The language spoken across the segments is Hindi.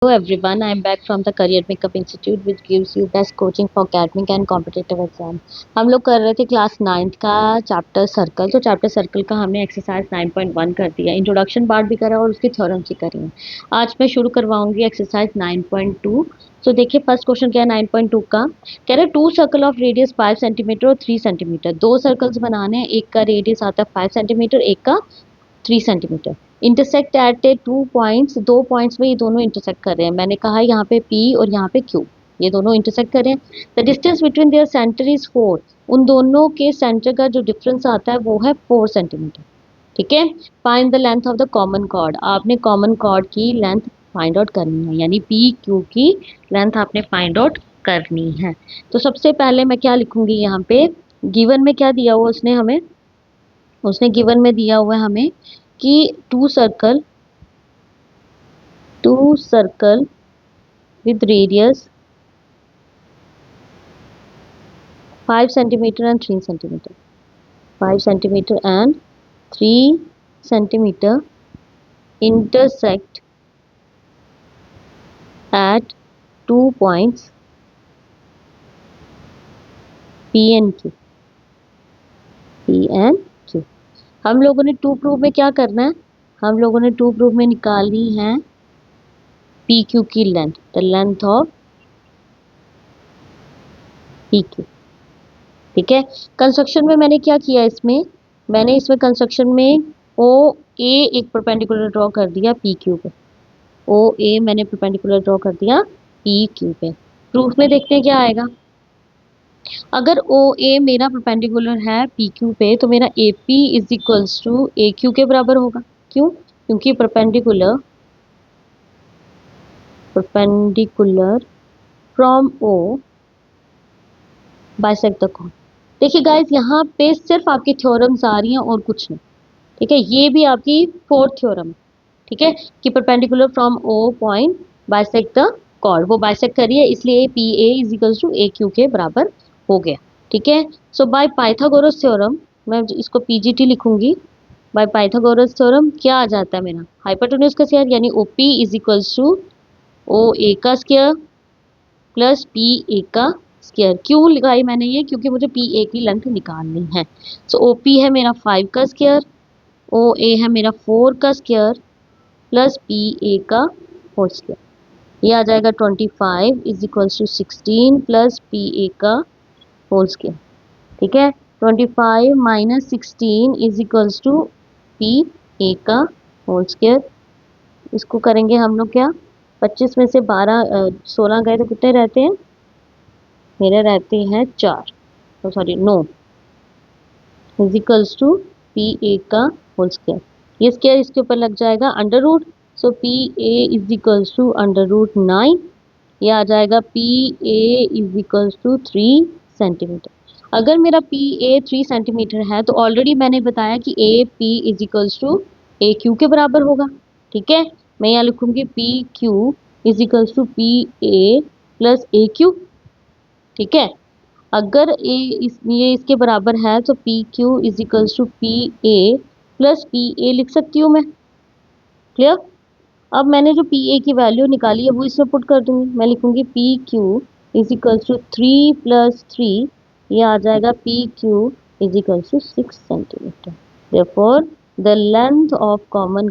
Hello everyone, I am back from the Career Makeup Institute which gives you best coaching for academic and competitive exam। हम लोग कर रहे थे क्लास 9th का चैप्टर सर्कल। तो चैप्टर सर्कल का हमने एक्सरसाइज 9.1 कर दिया, इंट्रोडक्शन पार्ट भी करा और उसकी थ्योरम्स भी करी हैं। आज मैं शुरू करवाऊंगी एक्सरसाइज 9.2। तो देखिए फर्स्ट क्वेश्चन क्या है 9.2 का। कह रहे two circle of radius 5 centimetre और 3 सेंटीमीटर। दो सर्कल्स बनाने हैं, एक का रेडियस आता है 5 सेंटीमीटर, एक का 3 centimetre. Intersect at A 2 points, दो पॉइंट्स में ये दोनों इंटरसेक्ट कर रहे हैं। मैंने कहा यहाँ पे P और यहाँ पे Q, ये दोनों इंटरसेक्ट कर रहे हैं। The distance between their centre is 4। उन दोनों के सेंटर का जो डिफरेंस आता है वो है 4 सेंटीमीटर। ठीक है। Find the length of the common chord. आपने कॉमन कॉर्ड की लेंथ फाइंड आउट करनी है, यानी PQ की लेंथ आपने फाइंड आउट करनी है। तो सबसे पहले मैं क्या लिखूंगी यहाँ पे, गिवन में क्या दिया हुआ उसने हमें, उसने गिवन में दिया हुआ है हमें कि to circle with radius 5 centimeter and 3 centimeter, 5 centimeter and 3 centimeter intersect at 2 points P and Q। हम लोगों ने टू प्रूफ में क्या करना है, हम लोगों ने टू प्रूफ में निकालनी है PQ की length, the length of PQ। ठीक है। कंस्ट्रक्शन में मैंने क्या किया, मैंने इसमें कंस्ट्रक्शन में ओ ए एक परपेंडिकुलर ड्रॉ कर दिया पी क्यू पे। ओ ए मैंने परपेंडिकुलर ड्रॉ कर दिया पी क्यू पे। प्रूफ में देखते हैं क्या आएगा। अगर ओ ए मेरा परपेंडिकुलर है पी क्यू पे तो मेरा A P is equals to A Q के बराबर होगा। क्यों? क्योंकि perpendicular from O bisect the chord. देखिए गाइस, यहाँ पे सिर्फ आपकी थ्योरम्स आ रही हैं और कुछ नहीं। ठीक है, ये भी आपकी फोर्थ थ्योरम है। ठीक है, कि perpendicular from O point bisect the chord, वो बाइसेक्ट करिए, इसलिए P A is equal to A Q के बराबर हो गया। ठीक है। सो बाय पाइथागोरस थ्योरम, मैं इसको पीजीटी लिखूंगी। बाय पाइथागोरस थ्योरम क्या आ जाता है मेरा, हाइपोटेन्यूज का स्क्वायर यानी OP is equal to O A का स्क्वायर प्लस पी ए का स्क्वायर। क्यों लगाई मैंने ये, क्योंकि मुझे पी ए की लेंथ निकालनी है। सो ओ पी है मेरा 5 का स्क्वायर, ओ ए है मेरा 4 का स्क्वायर प्लस पी ए का होल स्क्वायर। ये आ जाएगा 25 is equals to 16 plus P A का होल स्क्वायर। ठीक है। 25 minus 16 is equals to P A का होल स्क्वायर। इसको करेंगे हम लोग क्या, 25 में से 16 गए तो कितने रहते हैं, मेरे रहते हैं 4, तो sorry 9 is equals to P A का होल स्क्वायर। ये स्क्वायर इसके ऊपर लग जाएगा under root, so P A is equals to under root 9। ये आ जाएगा P A is equals to 3 centimetre. अगर मेरा पी ए 3 सेंटीमीटर है तो ऑलरेडी मैंने बताया कि A P is equals to A Q के बराबर होगा। ठीक है, मैं यहाँ लिखूंगी P Q is equals to P A plus A Q. ठीक है। अगर ये इसके बराबर है तो P Q is equals to P A plus P A लिख सकती हूँ मैं। क्लियर। अब मैंने जो पी ए की वैल्यू निकाली है वो इसमें पुट कर दूंगी। मैं लिखूंगी P Q is equals to 3 plus 3, ये आ जाएगा P Q is equals to 6 centimetre. Therefore the length of common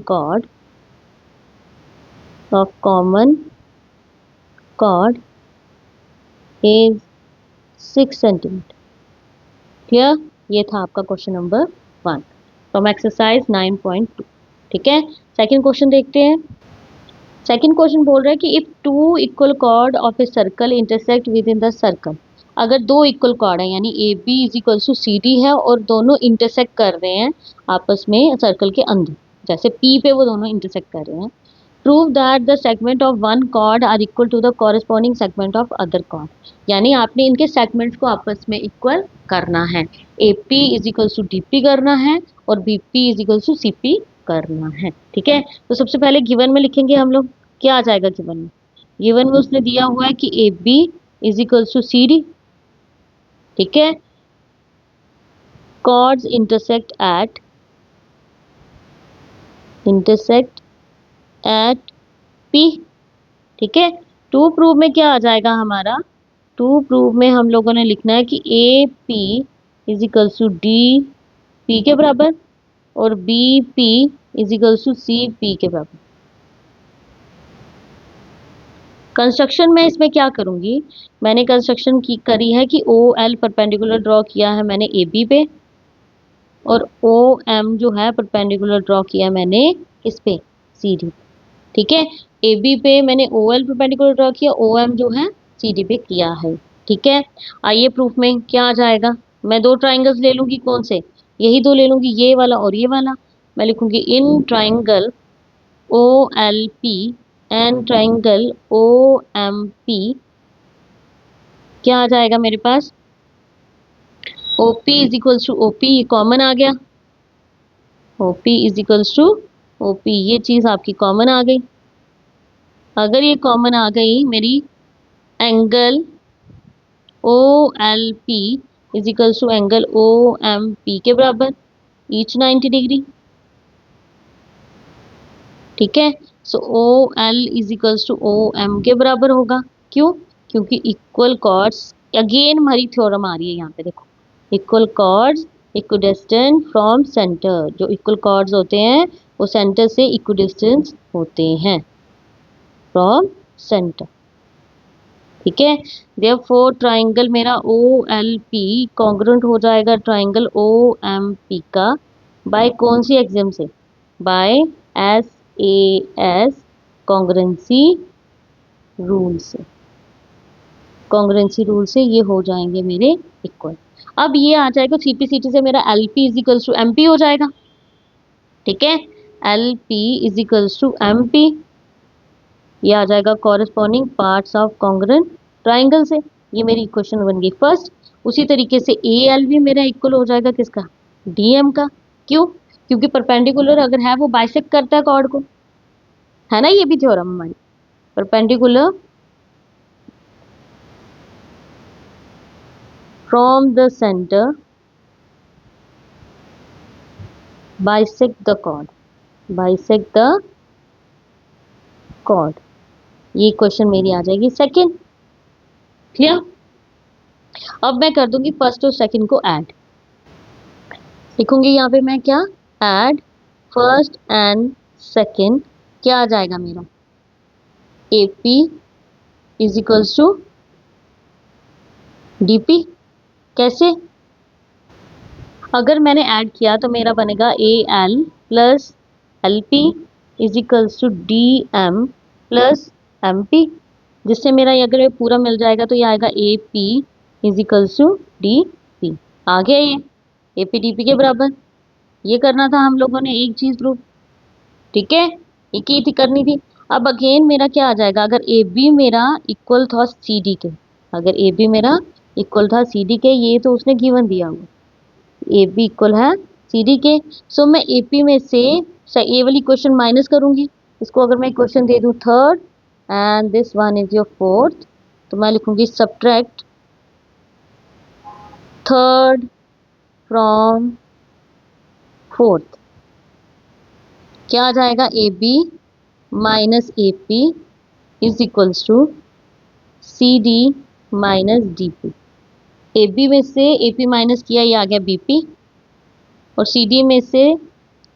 chord is 6 centimetre. Clear. ये था आपका क्वेश्चन नंबर 1 फ्रॉम एक्सरसाइज 9.2। ठीक है। सेकंड क्वेश्चन देखते हैं। सेकंड क्वेश्चन बोल रहा है कि if two equal chord of a circle intersect within the circle. अगर दो इक्वल कॉर्ड है यानी A B is equal to C D है और दोनों इंटरसेक्ट कर रहे हैं आपस में सर्कल के अंदर, जैसे पी पे वो दोनों इंटरसेक्ट कर रहे हैं। Prove that the segment of one chord are equal to the corresponding segment of other chord. यानी आपने इनके सेगमेंट्स को आपस में इक्वल करना है। A P is equal to D P करना है और B P is equal to C P करना है। ठीक है। तो सबसे पहले गिवन में लिखेंगे हम लोग, क्या आ जाएगा गिवन में। गिवन में उसने दिया हुआ है कि A B is equal to C D. ठीक है। Chords intersect at P. ठीक है। टू प्रूव में क्या आ जाएगा हमारा, टू प्रूव में हम लोगों ने लिखना है कि A P is equals to D P के बराबर और B P is equals to C P के बराबर। कंस्ट्रक्शन में इसमें क्या करूंगी, मैंने कंस्ट्रक्शन की करी है कि ओ एल परपेंडिकुलर ड्रॉ किया है मैंने ए बी पे, और ओ एम जो है परपेंडिकुलर ड्रॉ किया है मैंने किस पे, सी डी। ठीक है, ए बी पे मैंने ओ एल परपेंडिकुलर ड्रॉ किया, ओ एम जो है सी डी पे किया है। ठीक है, आइए प्रूफ में क्या आ जाएगा। मैं दो ट्राइंगल्स ले लूंगी, कौन से, यही दो ले लूंगी, ये वाला और ये वाला। मैं लिखूंगी in triangle O L P and triangle O M P क्या आ जाएगा मेरे पास, O P is equals to O P, ये कॉमन आ गया, O P is equals to O P, ये चीज आपकी कॉमन आ गई। अगर ये कॉमन आ गई मेरी, angle O L P is equals to angle O M P के बराबर, ईच 90 डिग्री। ठीक है, so O L is equals to O M के बराबर होगा। क्यों, क्योंकि इक्वल कॉर्ड्स, अगेन हमारी थ्योरम आ रही है यहाँ पे देखो, equal chords equidistant from centre, जो इक्वल कॉर्ड्स होते हैं वो सेंटर से इक्विडिस्टेंट होते हैं फ्रॉम सेंटर। ठीक है, देयरफॉर ट्राइंगल मेरा ओ एल पी कॉन्ग्रुएंट हो जाएगा ट्राइंगल ओ एम पी का, बाय कौन सी एक्सियम से, by S A S congruency rule से, कॉन्ग्रुएंसी रूल से ये हो जाएंगे मेरे इक्वल। अब ये आ जाएगा सीपीसीटी से मेरा L P is equals to M P हो जाएगा। ठीक है, L P is equals to M P, ये आ जाएगा corresponding parts of congruent triangle से। ये मेरी इक्वेशन बन गई फर्स्ट। उसी तरीके से ए एल भी मेरा इक्वल हो जाएगा किसका, डी एम का। क्यों, क्योंकि परपेंडिकुलर अगर है वो बाइसेक्ट करता है कॉर्ड को, है ना, ये भी थ्योरम हमारी, perpendicular from the centre bisect the chord, bisect the chord, ये क्वेश्चन मेरी आ जाएगी सेकंड। क्लियर, अब मैं कर दूंगी फर्स्ट और सेकंड को ऐड, लिखूंगी यहाँ पे मैं क्या, ऐड फर्स्ट एंड सेकंड, क्या आ जाएगा मेरा, A P is equals to D P. कैसे, अगर मैंने ऐड किया तो मेरा बनेगा A L plus L P is equals to D M plus M P, जिससे मेरा ये अगर ये पूरा मिल जाएगा तो ये आएगा A P is equals to D P. आ गया ये ए पी डी पी के बराबर। ये करना था हम लोगों ने एक चीज प्रूफ। ठीक है, एक ही थी करनी थी। अब अगेन मेरा क्या आ जाएगा, अगर ए बी मेरा इक्वल था सी डी के, अगर ए बी मेरा इक्वल था सी डी के, ये तो उसने गिवन दिया हुआ, ए बी इक्वल है सी डी के, सो मैं ए पी में से ए वाली क्वेश्चन माइनस करूंगी, इसको अगर मैं क्वेश्चन दे दूं third and this one is your fourth, तो मैं लिखूंगी सब्ट्रैक्ट थर्ड फ्रॉम फोर्थ, क्या आ जाएगा, A B minus A P is equals to C D minus D P. A B में से ए पी माइनस किया, ये आ गया बी पी, और सी डी में से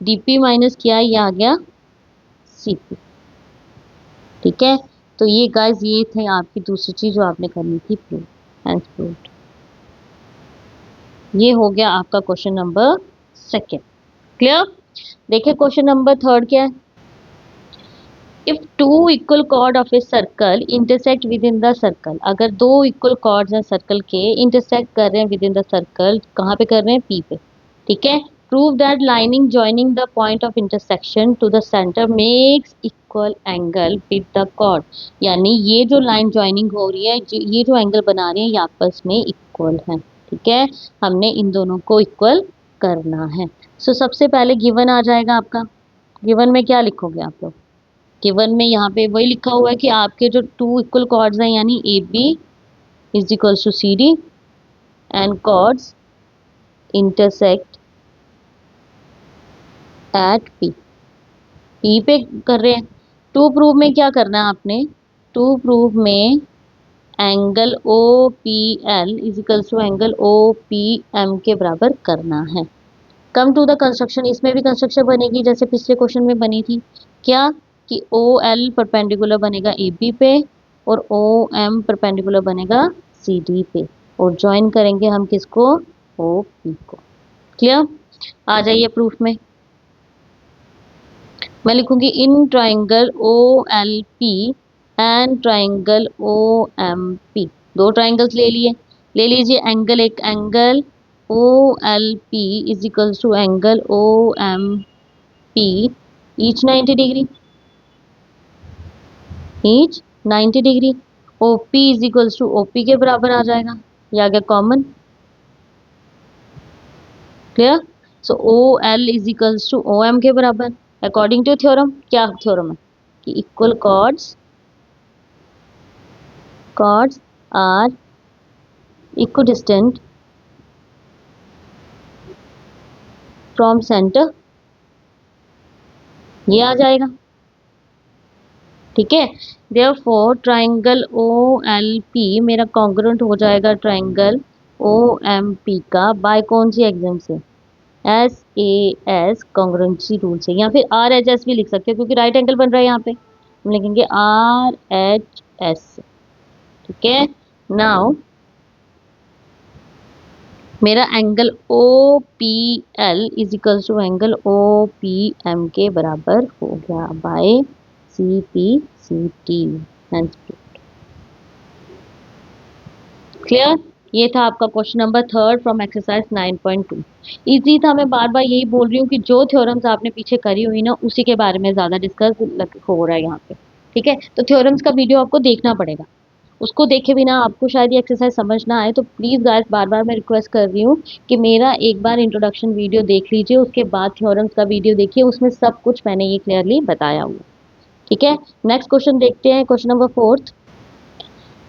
डी पी माइनस किया, ये आ गया सी पी। ठीक है, तो ये गाइस ये थे आपकी दूसरी चीज जो आपने करनी थी, प्रूफ एंड प्रूफ। ये हो गया आपका क्वेश्चन नंबर सेकेंड। क्लियर, देखिए क्वेश्चन नंबर थर्ड क्या है, if two equal chord of a circle intersect within the circle, अगर दो इक्वल कॉर्ड्स हैं सर्कल के, इंटरसेक्ट कर रहे हैं विद इन द सर्कल, कहाँ पे कर रहे हैं, पी पे। ठीक है, prove that lining joining the point of intersection to the centre makes equal angle with the chord, यानी ये जो लाइन जॉइनिंग हो रही है, ये जो एंगल बना रहे हैं ये आपस में इक्वल है। ठीक है, हमने इन दोनों को इक्वल करना है। सो सबसे पहले गिवन आ जाएगा आपका, गिवन में क्या लिखोगे आप लोग, गिवन में यहाँ पे वही लिखा हुआ है कि आपके जो टू इक्वल कॉर्ड्स हैं, यानी A B is equals to C D and chords intersect at P, P पे कर रहे हैं। टू प्रूव में क्या करना है आपने, टू प्रूफ में angle O P L is equals to angle O P M के बराबर करना है। कम टू द कंस्ट्रक्शन, इसमें भी कंस्ट्रक्शन बनेगी जैसे पिछले क्वेश्चन में बनी थी। क्या कि ओ एल परपेंडिकुलर बनेगा ए बी पे और ओ एम परपेंडिकुलर बनेगा सी डी पे, और ज्वाइन करेंगे हम किसको, ओ पी को। क्लियर? आ जाइए प्रूफ में। मैं लिखूंगी in triangle O L P and triangle O M P. दो ट्राइंगल्स ले लिए, ले लीजिए एंगल, एक angle O L P is equals to angle O M P, each 90 degree, each 90 degree. O P is equals to O P के बराबर आ जाएगा, ये आ गया common. Clear? So O L is equals to O M के बराबर अकॉर्डिंग टू थ्योरम। क्या थ्योरम है कि equal chords are equidistant from center, ये आ जाएगा। ठीक है, therefore triangle O L P मेरा कॉन्ग्रुएंट हो जाएगा ट्राइंगल ओ एम पी का बाय कौन सी एग्जाम से, S A S congruency rule से, या फिर आर एच एस भी लिख सकते हो क्योंकि राइट एंगल बन रहा है यहाँ पे, हम लिखेंगे आर एच एस। ठीक है, नाउ मेरा angle O P L is equals to angle O P M के बराबर हो गया by C P C T. Clear? ये था आपका question number 3 from exercise 9.2। Easy था, मैं बार बार यही बोल रही हूँ कि जो थ्योरम्स आपने पीछे करी हुई ना उसी के बारे में ज़्यादा डिस्कस हो रहा है यहाँ पे। ठीक है, तो थ्योरम्स का वीडियो आपको देखना पड़ेगा, उसको देखे बिना आपको शायद ये एक्सरसाइज समझ ना आए। तो प्लीज़ गाइस बार बार मैं रिक्वेस्ट कर रही हूँ कि मेरा एक बार इंट्रोडक्शन वीडियो देख लीजिए, उसके बाद थ्योरम्स का वीडियो देखिए, उसमें सब कुछ मैंने ये क्लियरली बताया हुआ। ठीक है, नेक्स्ट क्वेश्चन देखते हैं, क्वेश्चन नंबर 4।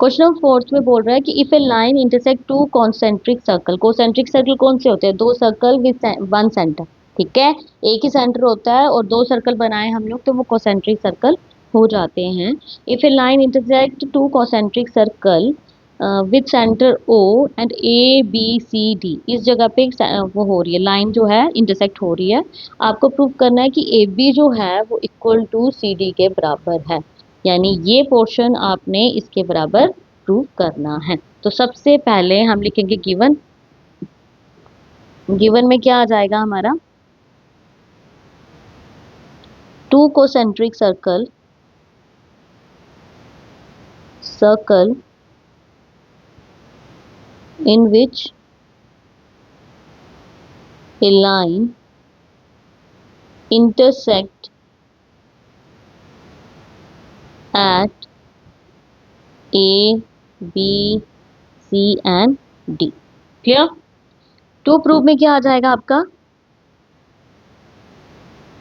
क्वेश्चन नंबर 4 में बोल रहा है कि if a line intersect two concentric circle, concentric circle कौन से होते हैं, दो सर्कल विद वन सेंटर। ठीक है, एक ही सेंटर होता है और दो सर्कल बनाए हम लोग तो वो कॉन्सेंट्रिक सर्कल हो जाते हैं। If a line intersect two concentric circle with centre O and A B C D, इस जगह पे वो हो रही है, लाइन जो है इंटरसेक्ट हो रही है, आपको प्रूव करना है कि ए बी जो है वो इक्वल टू सी डी के बराबर है, यानी ये पोर्शन आपने इसके बराबर प्रूव करना है। तो सबसे पहले हम लिखेंगे गिवन, गिवन में क्या आ जाएगा हमारा, two concentric circle in which a line intersect at A, B, C and D। Clear? To proof में क्या आ जाएगा आपका,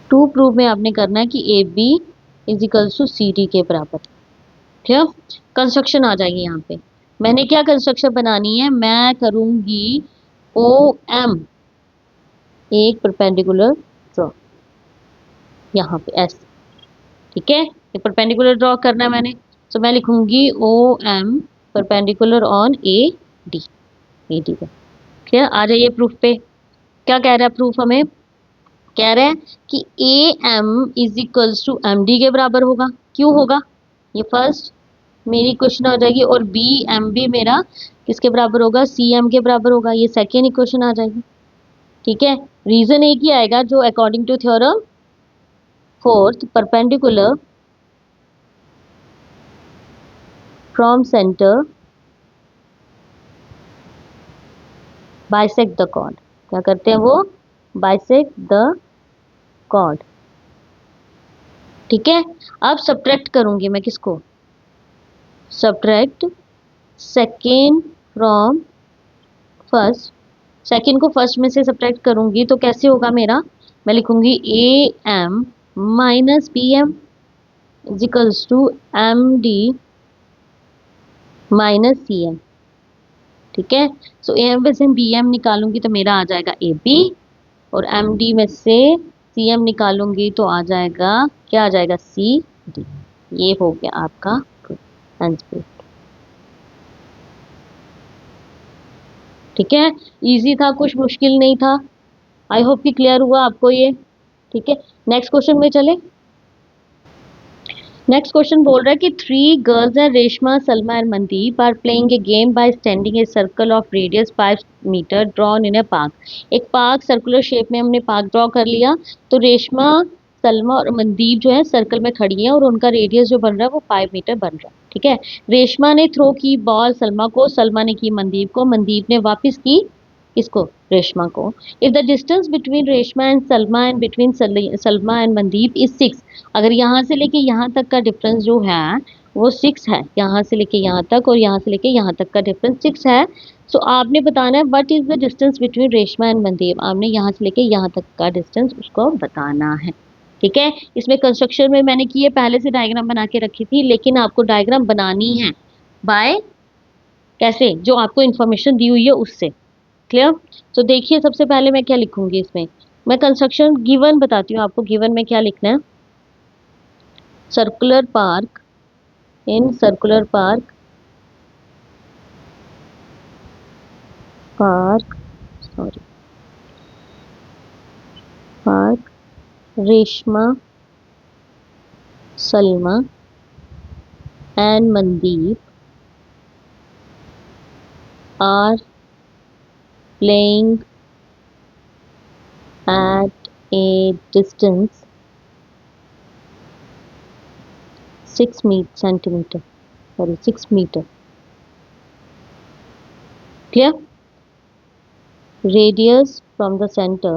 टू प्रूफ में आपने करना है कि A B is equals to C D के बराबर। क्लियर? कंस्ट्रक्शन आ जाएगी यहाँ पे, मैंने क्या कंस्ट्रक्शन बनानी है, मैं करूंगी ओ एम एक परपेंडिकुलर ड्रॉ यहाँ पे एस। ठीक है, ये परपेंडिकुलर ड्रॉ करना है मैंने, तो मैं लिखूंगी O M perpendicular on A D, A D का। क्लियर? आ जाइए प्रूफ पे, क्या कह रहा है प्रूफ, हमें कह रहा है कि A M is equals to M D के बराबर होगा। क्यों होगा, ये फर्स्ट मेरी क्वेश्चन हो जाएगी, और बी एम बी मेरा किसके बराबर होगा, सी एम के बराबर होगा, ये सेकेंड इक्वेशन आ जाएगी। ठीक है, रीजन एक ही आएगा जो according to theorem fourth, perpendicular from centre bisect the chord. क्या करते हैं वो, बाइसेक्ट द कॉर्ड। ठीक है, अब सब्ट्रैक्ट करूंगी मैं किसको, subtract second from first, second को फर्स्ट में से सब्ट्रैक्ट करूंगी तो कैसे होगा मेरा, मैं लिखूंगी A M minus B M is equals to M D minus C M. ठीक है, सो ए एम में से बी एम निकालूंगी तो मेरा आ जाएगा ए बी, और एम डी में से सी एम निकालूंगी तो आ जाएगा, क्या आ जाएगा, सी डी। ये हो गया आपका। And speed. ठीक है, इजी था, कुछ मुश्किल नहीं था। आई होप कि क्लियर हुआ आपको ये। ठीक है, नेक्स्ट क्वेश्चन में चले। नेक्स्ट क्वेश्चन बोल रहा है कि थ्री गर्ल्स हैं, Reshma, Salma and Mandeep are playing a game by standing a circle of radius 5 metre drawn in a park. एक पार्क सर्कुलर शेप में हमने पार्क ड्रॉ कर लिया। तो रेशमा, सलमा और मनदीप जो है सर्कल में खड़ी है और उनका रेडियस जो बन रहा है वो 5 मीटर बन रहा है। ठीक है, रेशमा ने थ्रो की बॉल सलमा को, सलमा ने की मनदीप को, मनदीप ने वापस की इसको, रेशमा को। If the distance between Reshma and Salma and between Salma and Mandeep is 6, अगर यहाँ से लेके यहाँ तक का डिफरेंस जो है वो 6 है, यहाँ से लेके यहाँ तक और यहाँ से लेके यहाँ तक का डिफरेंस 6 है। सो आपने बताना है what is the distance between Reshma and Mandeep. आपने यहाँ से लेके यहाँ तक का डिस्टेंस उसको बताना है। ठीक है, इसमें कंस्ट्रक्शन में मैंने की है, पहले से डायग्राम बना के रखी थी, लेकिन आपको डायग्राम बनानी है बाय कैसे, जो आपको इन्फॉर्मेशन दी हुई है उससे। क्लियर? तो देखिए सबसे पहले मैं क्या लिखूंगी इसमें। मैं कंस्ट्रक्शन गिवन बताती हूँ आपको, गिवन में क्या लिखना है। Circular park, in circular park, park sorry park Reshma, Salma and Mandeep are playing at a distance 6 centimeter, sorry 6 meter. Clear? Radius from the center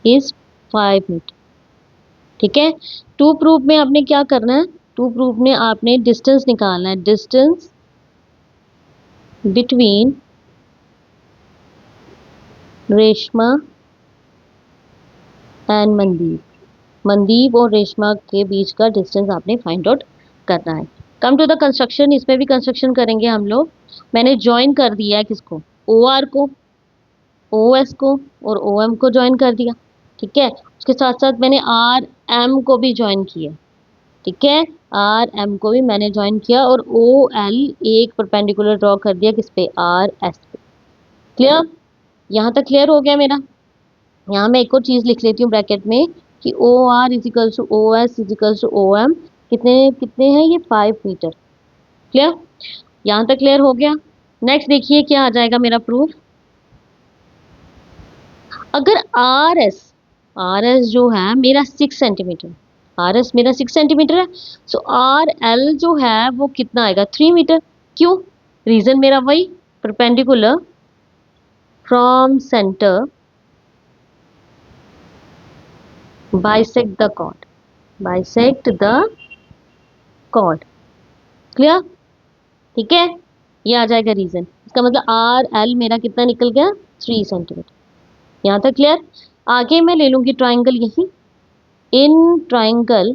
is 5 meter. ठीक है, टू प्रूफ में आपने क्या करना है, टू प्रूफ में आपने डिस्टेंस निकालना है, distance between Reshma and Mandeep, Mandeep और रेशमा के बीच का डिस्टेंस आपने फाइंड आउट करना है। कम टू द कंस्ट्रक्शन, इसमें भी कंस्ट्रक्शन करेंगे हम लोग। मैंने ज्वाइन कर दिया है किसको, ओ आर को, ओ एस को और ओ एम को ज्वाइन कर दिया। ठीक है, उसके साथ साथ मैंने आर एम को भी ज्वाइन किया। ठीक है, आर एम को भी मैंने ज्वाइन किया और ओ एल एक परपेंडिकुलर ड्रॉ कर दिया किस पे, आर एस पे। क्लियर? यहाँ तक क्लियर हो गया मेरा। यहाँ मैं एक और चीज़ लिख लेती हूँ ब्रैकेट में कि O R is equals to O S is equals to O M, कितने कितने हैं ये, 5 मीटर। क्लियर? यहाँ तक क्लियर हो गया। नेक्स्ट देखिए क्या आ जाएगा मेरा प्रूफ। अगर आर एस जो है मेरा 6 सेंटीमीटर, आर एस मेरा 6 सेंटीमीटर है, सो आर एल जो है वो कितना आएगा, 3 मीटर। क्यों? रीजन मेरा वही, perpendicular from centre bisect the chord, bisect the chord. Clear? ठीक है, ये आ जाएगा रीजन। इसका मतलब आर एल मेरा कितना निकल गया, 3 सेंटीमीटर। यहाँ तक क्लियर? आगे मैं ले लूंगी ट्राइंगल यही, in triangle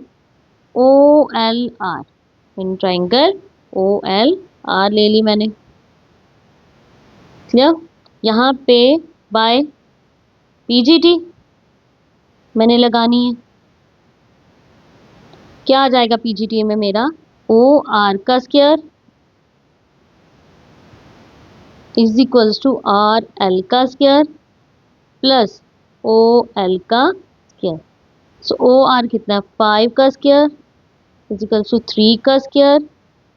O L R, in triangle O L R ले ली मैंने। क्लियर? यहाँ पे बाय पीजीटी मैंने लगानी है। क्या आ जाएगा पीजीटी में मेरा, ओ आर का square is equals to R L का स्क्वायर प्लस ओ एल का स्क्वायर। सो ओ आर कितना है, 5 का स्क्वायर इज इक्वल्स टू 3 का स्क्वायर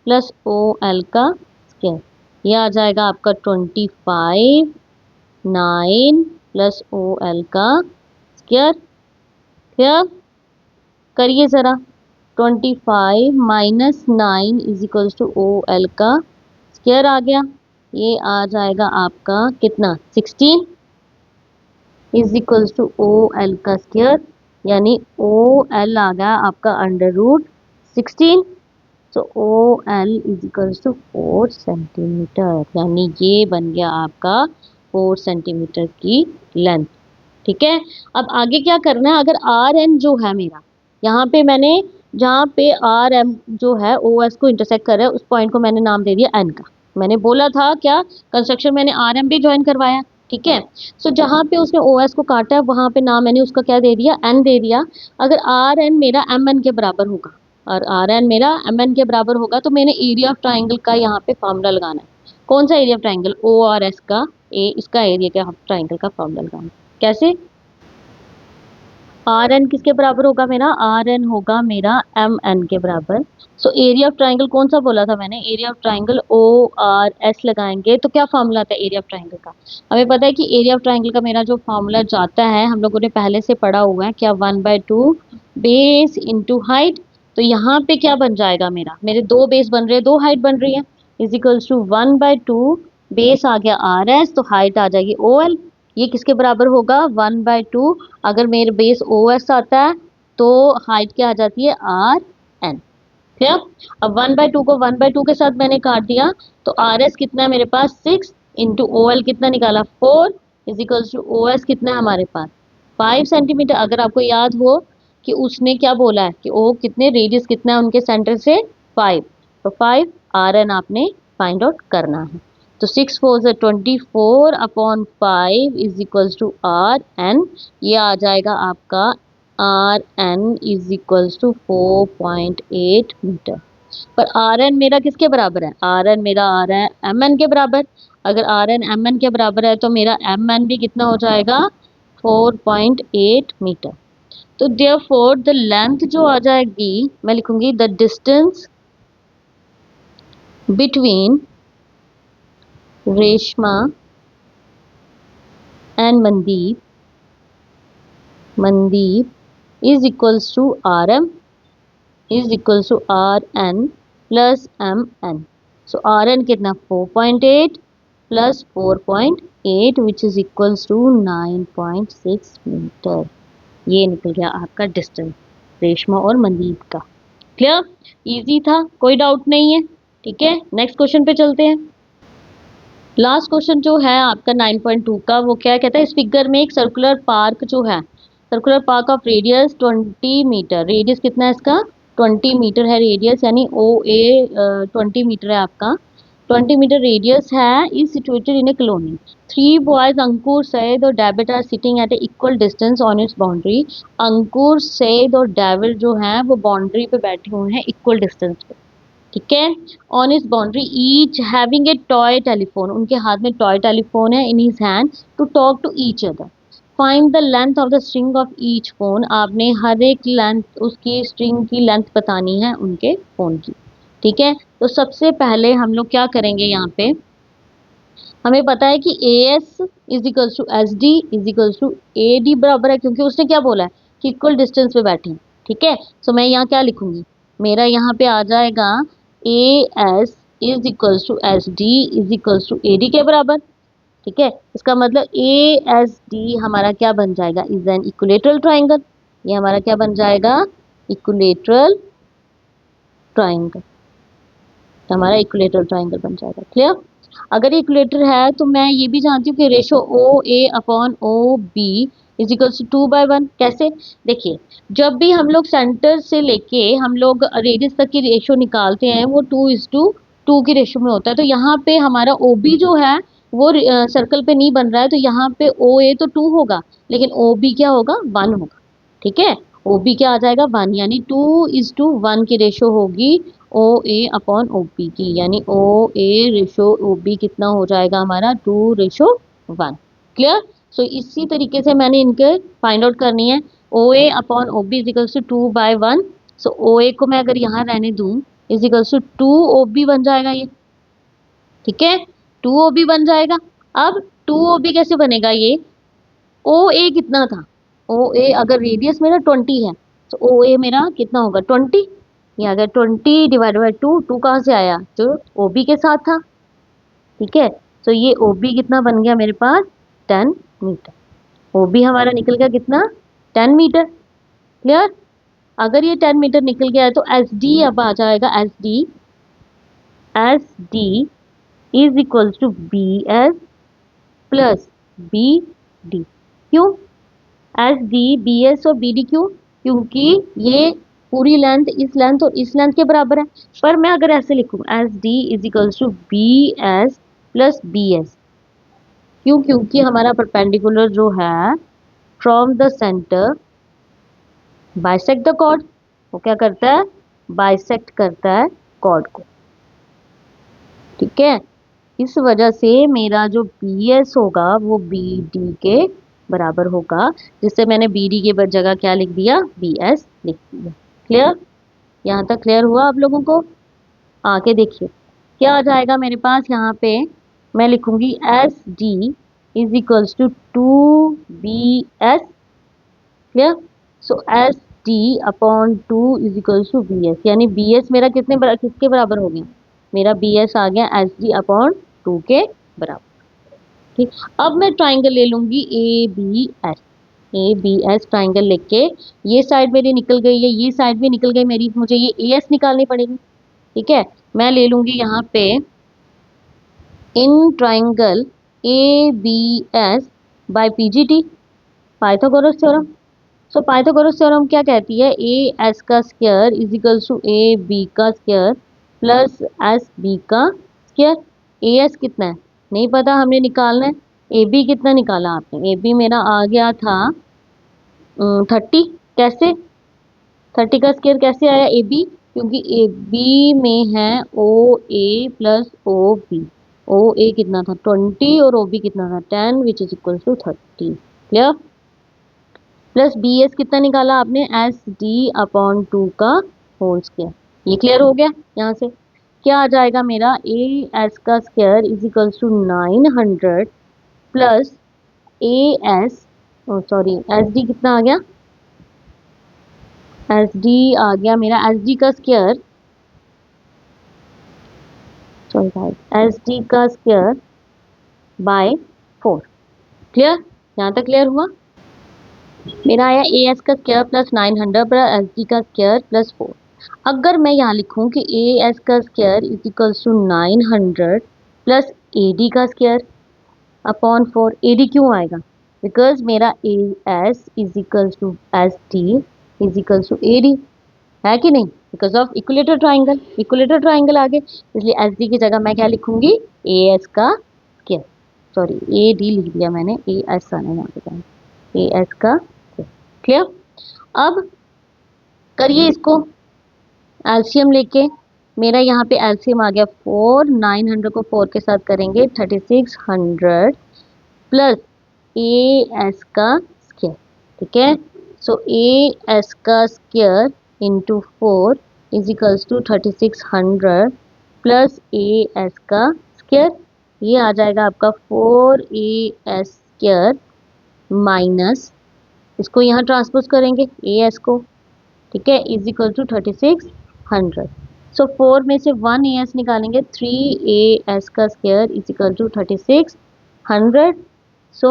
प्लस ओ एल का स्क्वायर। ये आ जाएगा आपका 25, 9 प्लस ओ एल का स्क्वायर। क्लियर? करिए ज़रा, 25 minus 9 is equals to O L का स्क्वायर आ गया। ये आ जाएगा आपका कितना, 16 is equals to O L का स्क्वायर, यानी ओ एल आ गया आपका under root 16। So O L is equals to 4 centimetre, यानी ये बन गया आपका 4 सेंटीमीटर की लेंथ। ठीक है, अब आगे क्या करना है, अगर आर एन जो है मेरा, यहाँ पे मैंने जहाँ पे आर एम जो है ओ एस को इंटरसेक्ट कर रहा है उस पॉइंट को मैंने नाम दे दिया एन का। मैंने बोला था क्या, कंस्ट्रक्शन मैंने आर एम भी ज्वाइन करवाया, ठीक है। सो जहाँ पे उसने ओ एस को काटा है वहां पे ना मैंने उसका क्या दे दिया, एन दे दिया। अगर आर एन मेरा एम एन के बराबर होगा और आर एन मेरा एम एन के बराबर होगा तो मैंने एरिया ऑफ ट्राइंगल का यहाँ पे फॉर्मूला लगाना है। कौन सा area of triangle, O R S का, ए इसका एरिया ऑफ ट्राइंगल का फॉर्मूला लगाना है। कैसे, आर एन किसके बराबर होगा मेरा, आर एन होगा मेरा एम एन के बराबर। सो एरिया ऑफ ट्राइंगल कौन सा बोला था मैंने, area of triangle O R S लगाएंगे तो क्या फॉर्मूला आता है एरिया ऑफ ट्राइंगल का। हमें पता है कि एरिया ऑफ ट्राइंगल का मेरा जो फॉर्मूला जाता है हम लोगों ने पहले से पढ़ा हुआ है, क्या 1/2 बेस इंटू हाइट। तो यहाँ पे क्या बन जाएगा मेरा, मेरे दो बेस बन रहे हैं, दो हाइट बन रही है, इज इक्वल्स टू 1/2 बेस आ गया आर एस तो हाइट आ जाएगी ओ एल। ये किसके बराबर होगा, 1/2। अगर मेरे बेस ओ एस आता है तो हाइट क्या आ जाती है, आर एन। क्लियर। अब 1/2 को 1/2 के साथ मैंने काट दिया तो आर एस कितना है मेरे पास 6 इंटू ओ एल कितना निकाला 4 is equals to O S कितना है हमारे पास 5 सेंटीमीटर। अगर आपको याद हो कि उसने क्या बोला है कि ओ कितने रेडियस कितना है उनके सेंटर से 5, तो 5 आर एन आपने फाइंड आउट करना है। तो 6 4 से 24/5 is equals to R N. ये आ जाएगा आपका R N is equals to 4.8 metre. पर आर एन मेरा किसके बराबर है, आर एन मेरा आ रहा है एम एन के बराबर। अगर आर एन एम एन के बराबर है तो मेरा एम एन भी कितना हो जाएगा 4.8 मीटर। तो देयरफॉर द लेंथ जो आ जाएगी मैं लिखूंगी the distance between Reshma and Mandeep is equals to RM is equals to RN plus MN. So RN कितना 4.8 plus 4.8 which is equals to 9.6 metre. ये निकल गया आपका डिस्टेंस रेशमा और मनदीप का। क्लियर, इजी था, कोई डाउट नहीं है। ठीक है, नेक्स्ट क्वेश्चन पे चलते हैं। लास्ट क्वेश्चन जो है आपका 9.2 का, वो क्या कहता है, इस फिगर में एक सर्कुलर पार्क जो है, circular park of radius 20 metre, radius कितना है इसका 20 मीटर है रेडियस, यानी ओ ए 20 मीटर है आपका, 20 मीटर रेडियस है, is situated in a colony. Three boys Ankur Syed और David are sitting at a equal distance on its boundary. Ankur Syed और डेविड जो हैं वो बाउंड्री पे बैठे हुए हैं इक्वल डिस्टेंस पे। ठीक है, on its boundary each having a toy telephone, उनके हाथ में टॉय टेलीफोन है in his hand to talk to each other. Find the length of the string of each phone, आपने हर एक लेंथ उसकी स्ट्रिंग की लेंथ बतानी है उनके फोन की। ठीक है, तो सबसे पहले हम लोग क्या करेंगे, यहाँ पे हमें पता है कि A S is equals to S D is equals to A D बराबर है, क्योंकि उसने क्या बोला है कि इक्वल डिस्टेंस पे बैठे हैं। ठीक है, सो मैं यहाँ क्या लिखूंगी, मेरा यहाँ पे आ जाएगा A S is equals to S D is equals to A D के बराबर। ठीक है, इसका मतलब ए एस डी हमारा क्या बन जाएगा, इज एन इक्विलेटरल ट्राइंगल। ये हमारा क्या बन जाएगा, इक्विलेटरल ट्राइंगल, हमारा इक्विलेटरल ट्राइंगल बन जाएगा। क्लियर। अगर ये इक्विलेटर है तो मैं ये भी जानती हूँ कि ratio O A upon O B is equals to 2/1। कैसे, देखिए जब भी हम लोग सेंटर से लेके हम लोग रेडियस तक की रेशो निकालते हैं वो 2:2 की रेशो में होता है। तो यहाँ पे हमारा ओ बी जो है वो सर्कल पे नहीं बन रहा है, तो यहाँ पे ओ ए तो 2 होगा लेकिन ओ बी क्या होगा 1 होगा। ठीक है, ओ बी क्या आ जाएगा 1, यानी 2:1 की रेशो होगी ओ ए अपॉन ओ बी की, यानी ओ ए रेशो ओ बी कितना हो जाएगा हमारा 2:1। क्लियर। सो इसी तरीके से मैंने इनके फाइंड आउट करनी है, O A upon O B equals to 2/1। So O A को मैं अगर यहाँ रहने दूँ इजिकल्स टू 2 ओ बी बन जाएगा ये। ठीक है, 2 ओ बी बन जाएगा। अब 2 ओ बी कैसे बनेगा, ये ओ ए कितना था, ओ ए अगर रेडियस मेरा 20 है तो ओ ए मेरा कितना होगा 20। ये अगर 20 डिवाइड बाई 2, 2 कहाँ से आया, जो ओ बी के साथ था। ठीक है, तो ये ओ बी कितना बन गया मेरे पास 10 मीटर। ओ बी हमारा निकल गया कितना 10 मीटर। क्लियर। अगर ये 10 मीटर निकल गया है तो एस डी अब आ जाएगा, S D is equals to B S plus B D. क्यों एस डी बी एस और बी डी, क्यों, क्योंकि ये पूरी लेंथ इस लेंथ और इस लेंथ के बराबर है। पर मैं अगर ऐसे लिखूं S D is equals to B S plus B S, क्यों? क्योंकि हमारा परपेंडिकुलर जो है from the centre bisect the chord, वो क्या करता है? बाइसेक्ट करता है कॉर्ड को, ठीक है। इस वजह से मेरा जो बी एस होगा वो बी डी के बराबर होगा, जिससे मैंने बी डी के जगह क्या लिख दिया? बी एस लिख दिया। क्लियर? यहाँ तक क्लियर हुआ आप लोगों को? आके देखिए क्या आ जाएगा मेरे पास। यहाँ पे मैं लिखूंगी S D is equals to 2bs। Clear? So S D upon 2 is equals to B S, यानी बी एस मेरा किसके बराबर हो गया? मेरा बी एस आ गया एस डी अपॉन 2 के बराबर। ठीक, अब मैं ट्राइंगल ले लूंगी A B S. A B S triangle लेके ये साइड मेरी निकल गई है, ये साइड भी निकल गई मेरी, मुझे ये ए एस निकालनी पड़ेगी। ठीक है, मैं ले लूंगी यहाँ पे in triangle A B S by PGT, Pythagoras theorem. So Pythagoras theorem क्या कहती है? ए एस का square is equals to A B का स्क्वायर प्लस एस बी का स्क्वायर। ए एस कितना है नहीं पता, हमने निकालना है। ए बी कितना निकाला आपने? ए बी मेरा आ गया था 30। कैसे 30 का स्क्वायर कैसे आया? ए बी, क्योंकि ए बी में है ओ ए प्लस ओ बी। ओ ए कितना था? 20 और ओ बी कितना था? 10 which is equal to 30। Clear? Plus B S कितना निकाला आपने? एस डी अपॉन 2 का होल स्क्वायर। ये क्लियर हो गया? यहाँ से क्या आ जाएगा मेरा? ए एस का square is equal to 900 plus A S, sorry S D कितना आ गया? एस डी आ गया मेरा, एस डी का square, sorry guys, S D का स्क्वायर बाय 4। क्लियर? यहाँ तक क्लियर हुआ? मेरा आया ए एस का square plus 900 plus S D का स्क्वायर प्लस 4। अगर मैं यहाँ लिखूँ कि ए एस का square is equals to 900 plus A D का स्क्वायर अपॉन 4, ए डी क्यों आएगा? बिकॉज मेरा A S is equals to S D is equals to A D, है कि नहीं? Because of equilateral triangle, equilateral triangle आगे, इसलिए एस डी की जगह मैं क्या लिखूंगी? ए एस का स्क्वायर, सॉरी ए डी लिख दिया मैंने, ए एस आना यहाँ पे, ए एस का स्क्वायर। क्लियर? अब करिए इसको एलसीएम लेके, मेरा यहाँ पे एलसीएम आ गया 4, 900 को 4 के साथ करेंगे 3600 प्लस ए एस का स्क्वायर। ठीक है, सो ए एस का square into 4 is equals to 3600 plus A S का स्क्वायर। ये आ जाएगा आपका 4 ए एस स्क्वायर माइनस, इसको यहाँ ट्रांसपोज करेंगे ए एस को, ठीक है, इज इक्वल टू 3600। सो 4 में से 1 ए एस निकालेंगे, 3 ए एस का square is equal to 3600। So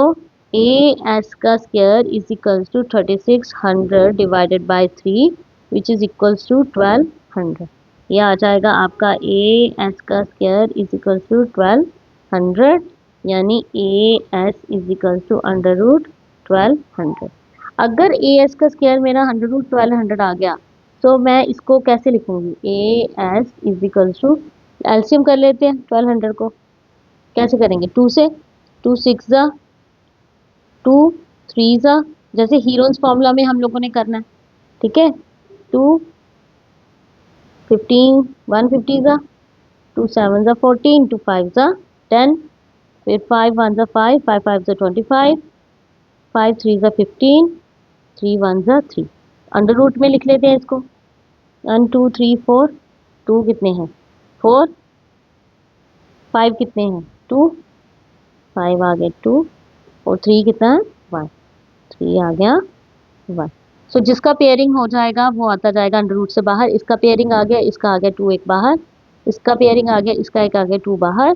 A S का square is equals to 3600 divided by 3 which is equals to 1200। ये आ जाएगा आपका ए एस का स्क्वायर इज इक्वल्स टू 1200, यानी A S is equals to under root 1200। अगर ए एस का स्क्वायर मेरा अंडर रूट 1200 आ गया तो मैं इसको कैसे लिखूंगी? A S is equals to, LCM कर लेते हैं 1200 को, कैसे करेंगे? 2 से, 2 6 जा, 2 3 जा, जैसे हीरोन्स फॉर्मूला में हम लोगों ने करना है। ठीक है, 2 15 150 जा, 2 7 जा 14, 2 5 जा 10, फिर 5 1 जा 5, 5 5 जा 25, 5 3 जा 15, 3 1 जा 3। अंडर रूट में लिख लेते हैं इसको, 1 2 3 4, 2 कितने हैं? 4, 5 कितने हैं? 2, 5 आ गए 2, और 3 कितना है? 1, 3 आ गया 1। सो जिसका पेयरिंग हो जाएगा वो आता जाएगा अंडर रूट से बाहर। इसका पेयरिंग आ गया, इसका आ गया 2 एक बाहर, इसका पेयरिंग आ गया, इसका एक आ गया 2 बाहर,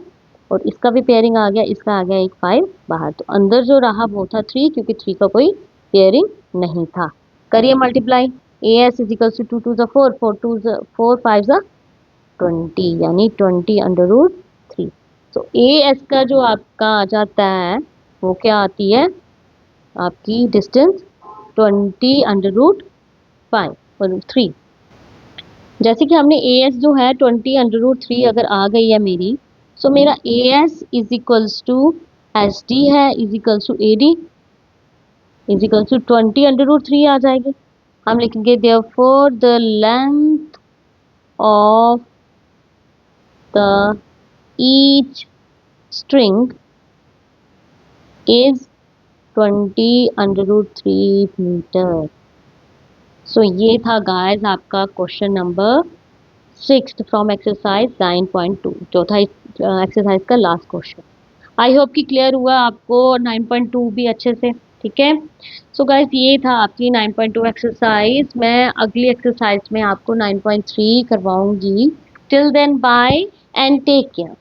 और इसका भी पेयरिंग आ गया, इसका आ गया एक 5 बाहर। तो अंदर जो रहा वो था 3, क्योंकि 3 का कोई पेयरिंग नहीं था। करिए multiply, A S is equals to 2 2 4, 4 2 4 5 20, यानी 20 अंडर रूट 3। तो ए एस का जो आपका आ जाता है वो क्या आती है? आपकी डिस्टेंस 20 अंडर रूट 5 और 3। जैसे कि हमने ए एस जो है 20 अंडर रूट 3 अगर आ गई है मेरी, सो मेरा A S is equals to H D है is equals to A D is equals to 20 √3 आ जाएगी। हम लिखेंगे therefore the length of the each string is 20 √3 metre. So ये था गाइस आपका क्वेश्चन नंबर 6 फ्रॉम एक्सरसाइज 9.2 जो था एक्सरसाइज का लास्ट क्वेश्चन। आई होप कि क्लियर हुआ आपको 9.2 भी अच्छे से। ठीक है, सो गाइस ये था आपकी 9.2 एक्सरसाइज। मैं अगली एक्सरसाइज में आपको 9.3 करवाऊंगी। Till then bye and take care.